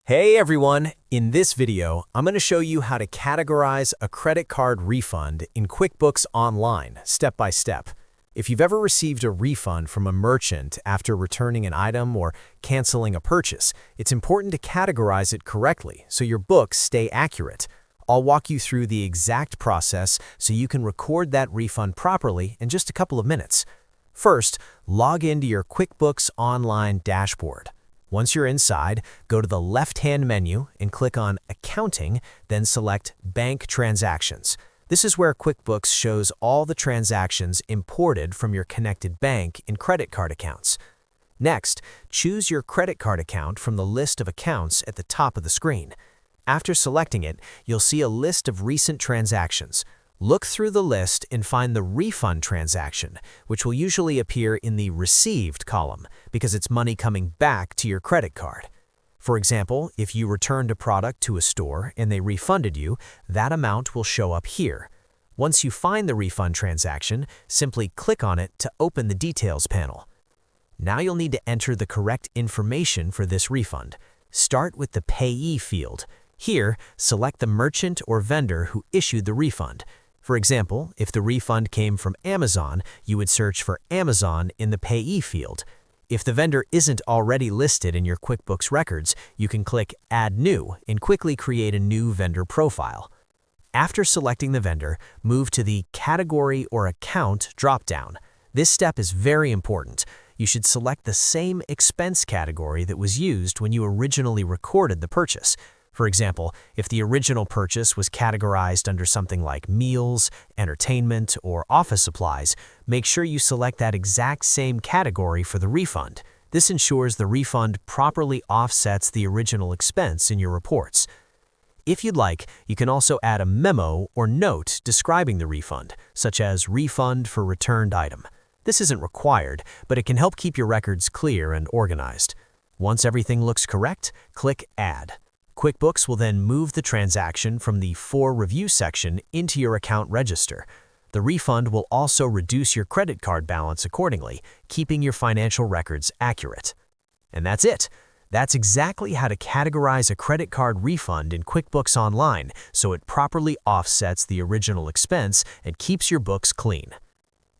Hey everyone! In this video, I'm going to show you how to categorize a credit card refund in QuickBooks Online, step by step. If you've ever received a refund from a merchant after returning an item or canceling a purchase, it's important to categorize it correctly so your books stay accurate. I'll walk you through the exact process so you can record that refund properly in just a couple of minutes. First, log into your QuickBooks Online dashboard. Once you're inside, go to the left-hand menu and click on Accounting, then select Bank Transactions. This is where QuickBooks shows all the transactions imported from your connected bank and credit card accounts. Next, choose your credit card account from the list of accounts at the top of the screen. After selecting it, you'll see a list of recent transactions. Look through the list and find the refund transaction, which will usually appear in the Received column because it's money coming back to your credit card. For example, if you returned a product to a store and they refunded you, that amount will show up here. Once you find the refund transaction, simply click on it to open the Details panel. Now you'll need to enter the correct information for this refund. Start with the Payee field. Here, select the merchant or vendor who issued the refund. For example, if the refund came from Amazon, you would search for Amazon in the Payee field. If the vendor isn't already listed in your QuickBooks records, you can click Add New and quickly create a new vendor profile. After selecting the vendor, move to the Category or Account dropdown. This step is very important. You should select the same expense category that was used when you originally recorded the purchase. For example, if the original purchase was categorized under something like meals, entertainment, or office supplies, make sure you select that exact same category for the refund. This ensures the refund properly offsets the original expense in your reports. If you'd like, you can also add a memo or note describing the refund, such as refund for returned item. This isn't required, but it can help keep your records clear and organized. Once everything looks correct, click Add. QuickBooks will then move the transaction from the For Review section into your account register. The refund will also reduce your credit card balance accordingly, keeping your financial records accurate. And that's it. That's exactly how to categorize a credit card refund in QuickBooks Online so it properly offsets the original expense and keeps your books clean.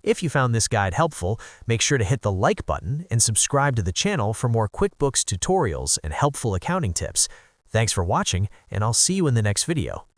If you found this guide helpful, make sure to hit the like button and subscribe to the channel for more QuickBooks tutorials and helpful accounting tips. Thanks for watching, and I'll see you in the next video.